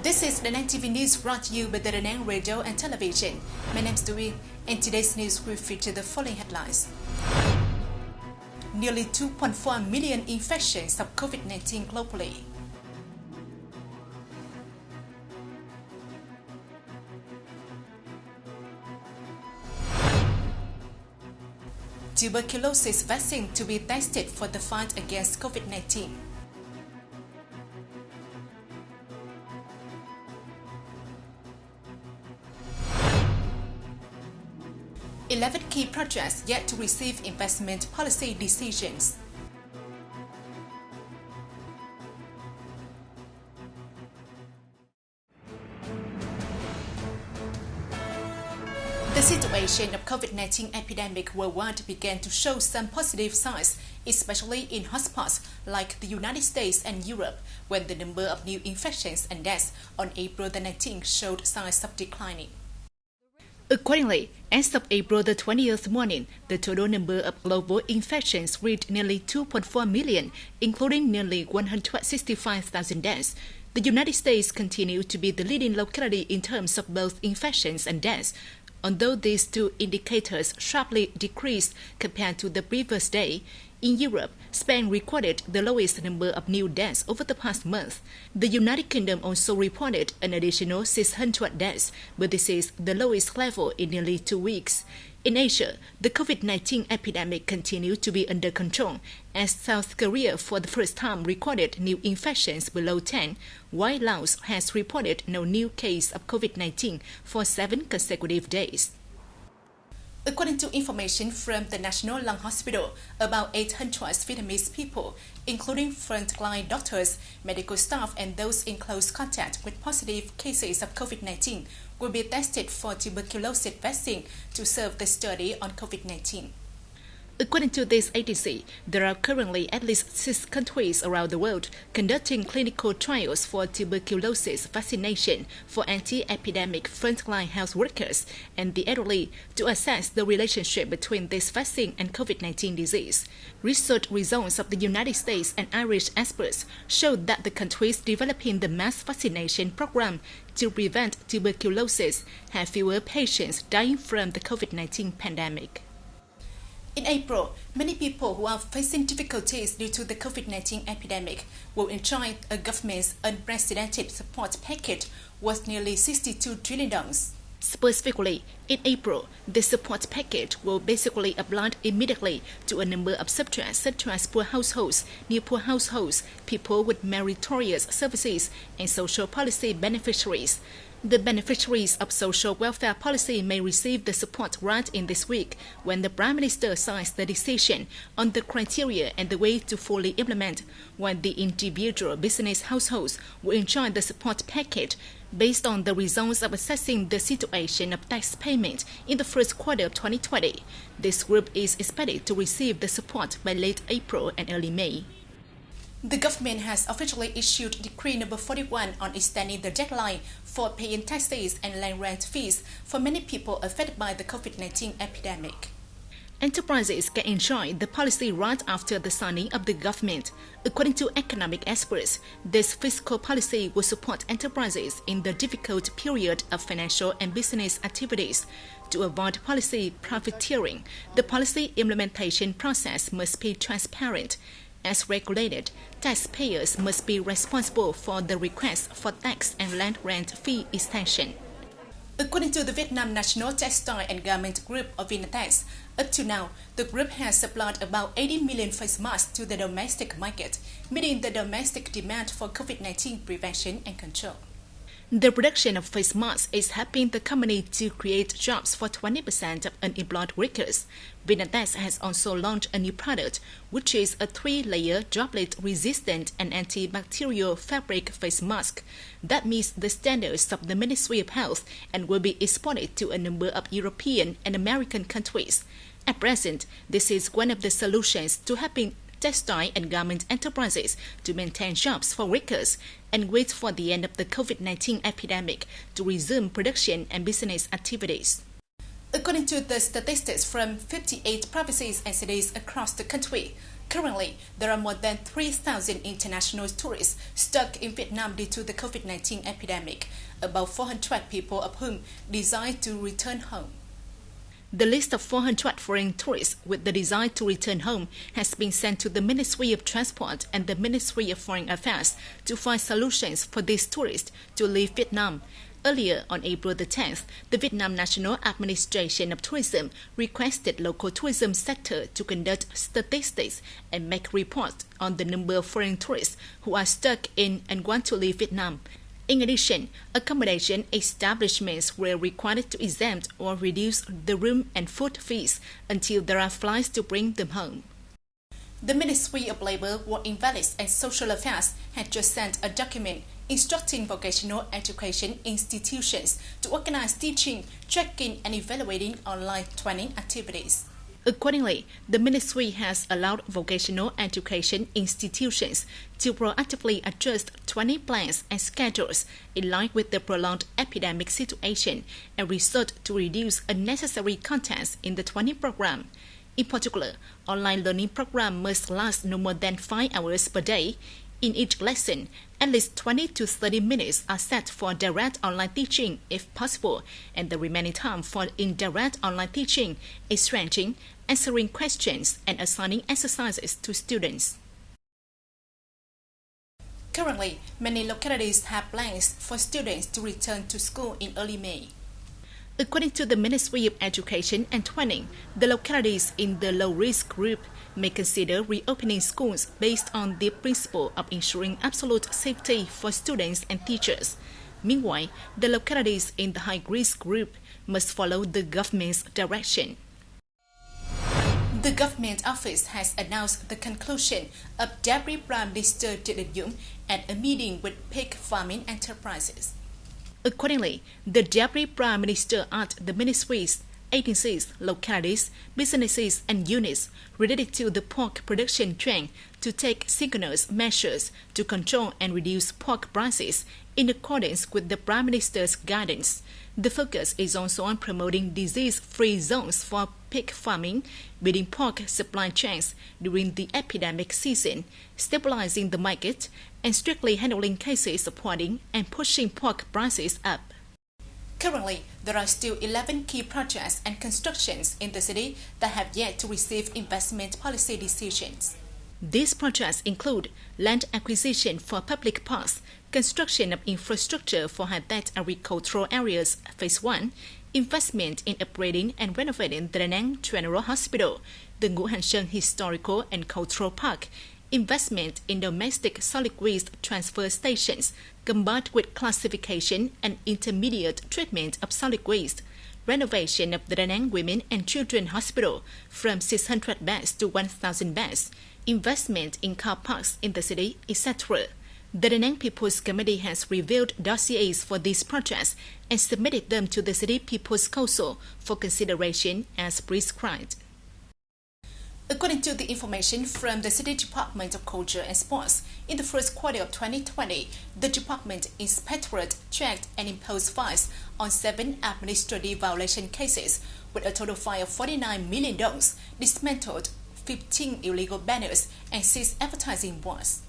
This is Đà Nẵng TV News brought to you by the Đà Nẵng Radio and Television. My name is Dewey, and today's news will feature the following headlines. Nearly 2.4 million infections of COVID-19 globally. Tuberculosis vaccine to be tested for the fight against COVID-19. 11 key projects yet to receive investment policy decisions. The situation of COVID-19 epidemic worldwide began to show some positive signs, especially in hotspots like the United States and Europe, when the number of new infections and deaths on April the 19th showed signs of declining. Accordingly, as of April the 20th morning, the total number of global infections reached nearly 2.4 million, including nearly 165,000 deaths. The United States continued to be the leading locality in terms of both infections and deaths, although these two indicators sharply decreased compared to the previous day. In Europe, Spain recorded the lowest number of new deaths over the past month. The United Kingdom also reported an additional 600 deaths, but this is the lowest level in nearly 2 weeks. In Asia, the COVID-19 epidemic continued to be under control, as South Korea for the first time recorded new infections below 10, while Laos has reported no new case of COVID-19 for 7 consecutive days. According to information from the National Lung Hospital, about 800 Vietnamese people, including frontline doctors, medical staff, and those in close contact with positive cases of COVID-19, will be tested for tuberculosis vaccine to serve the study on COVID-19. According to this agency, there are currently at least 6 countries around the world conducting clinical trials for tuberculosis vaccination for anti-epidemic frontline health workers and the elderly to assess the relationship between this vaccine and COVID-19 disease. Research results of the United States and Irish experts showed that the countries developing the mass vaccination program to prevent tuberculosis have fewer patients dying from the COVID-19 pandemic. In April, many people who are facing difficulties due to the COVID-19 epidemic will enjoy a government's unprecedented support package worth nearly $62 trillion. Specifically, in April, the support package will basically apply immediately to a number of subjects such as poor households, near poor households, people with meritorious services, and social policy beneficiaries. The beneficiaries of social welfare policy may receive the support right in this week when the Prime Minister signs the decision on the criteria and the way to fully implement, while the individual business households will enjoy the support package based on the results of assessing the situation of tax payment in the first quarter of 2020. This group is expected to receive the support by late April and early May. The government has officially issued Decree No. 41 on extending the deadline for paying taxes and land rent fees for many people affected by the COVID-19 epidemic. Enterprises can enjoy the policy right after the signing of the government. According to economic experts, this fiscal policy will support enterprises in the difficult period of financial and business activities. To avoid policy profiteering, the policy implementation process must be transparent. As regulated, taxpayers must be responsible for the request for tax and land rent fee extension. According to the Vietnam National Textile and Garment Group of Vinatex, up to now, the group has supplied about 80 million face masks to the domestic market, meeting the domestic demand for COVID-19 prevention and control. The production of face masks is helping the company to create jobs for 20% of unemployed workers. Vinatex has also launched a new product, which is a 3-layer droplet-resistant and antibacterial fabric face mask that meets the standards of the Ministry of Health and will be exported to a number of European and American countries. At present, this is one of the solutions to helping textile and garment enterprises to maintain jobs for workers and wait for the end of the COVID-19 epidemic to resume production and business activities. According to the statistics from 58 provinces and cities across the country, currently there are more than 3,000 international tourists stuck in Vietnam due to the COVID-19 epidemic, about 400 people of whom desire to return home. The list of 400 foreign tourists with the desire to return home has been sent to the Ministry of Transport and the Ministry of Foreign Affairs to find solutions for these tourists to leave Vietnam. Earlier, on April the 10th, the Vietnam National Administration of Tourism requested local tourism sector to conduct statistics and make reports on the number of foreign tourists who are stuck in and want to leave Vietnam. In addition, accommodation establishments were required to exempt or reduce the room and food fees until there are flights to bring them home. The Ministry of Labour, Work Invalids and Social Affairs had just sent a document instructing vocational education institutions to organize teaching, tracking and evaluating online training activities. Accordingly, the Ministry has allowed vocational education institutions to proactively adjust training plans and schedules in line with the prolonged epidemic situation and resort to reduce unnecessary contents in the training program. In particular, online learning program must last no more than 5 hours per day. In each lesson, at least 20 to 30 minutes are set for direct online teaching if possible, and the remaining time for indirect online teaching, exchanging, answering questions, and assigning exercises to students. Currently, many localities have plans for students to return to school in early May. According to the Ministry of Education and Training, the localities in the low-risk group may consider reopening schools based on the principle of ensuring absolute safety for students and teachers. Meanwhile, the localities in the high-risk group must follow the government's direction. The government office has announced the conclusion of Deputy Prime Minister Trần Dũng at a meeting with pig farming enterprises. Accordingly, the Deputy Prime Minister asked the ministries, agencies, localities, businesses and units related to the pork production trend to take synchronous measures to control and reduce pork prices in accordance with the Prime Minister's guidance. The focus is also on promoting disease-free zones for pig farming, building pork supply chains during the epidemic season, stabilizing the market, and strictly handling cases of hoarding and pushing pork prices up. Currently, there are still 11 key projects and constructions in the city that have yet to receive investment policy decisions. These projects include land acquisition for public parks, construction of infrastructure for high-tech agricultural areas, Phase 1, investment in upgrading and renovating the Đà Nẵng General Hospital, the Nguồn Historical and Cultural Park, investment in domestic solid waste transfer stations combined with classification and intermediate treatment of solid waste, renovation of the Đà Nẵng Women and Children Hospital from 600 beds to 1,000 beds, investment in car parks in the city, etc. The Đà Nẵng People's Committee has reviewed dossiers for these projects and submitted them to the City People's Council for consideration as prescribed. According to the information from the City Department of Culture and Sports, in the first quarter of 2020, the department inspectorate checked and imposed fines on 7 administrative violation cases with a total fine of $49 million, dismantled 15 illegal banners and 6 advertising boards.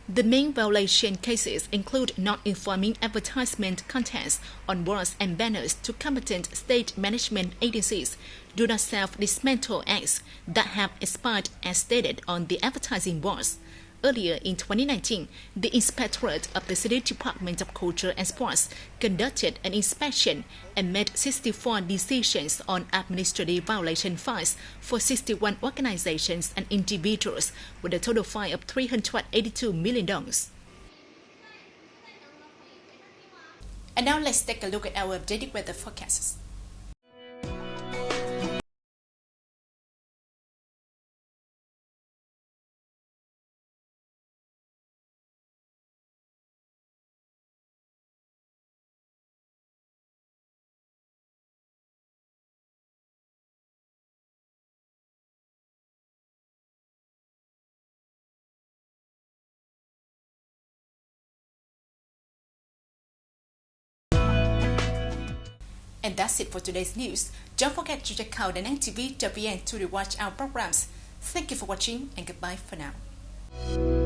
The main violation cases include not informing advertisement contents on boards and banners to competent state management agencies, do not self-dismantle acts that have expired as stated on the advertising boards. Earlier in 2019, the Inspectorate of the City Department of Culture and Sports conducted an inspection and made 64 decisions on administrative violation fines for 61 organizations and individuals with a total fine of $382 million. And now let's take a look at our updated weather forecasts. And that's it for today's news. Don't forget to check out DaNangTV.vn to rewatch our programs. Thank you for watching and goodbye for now.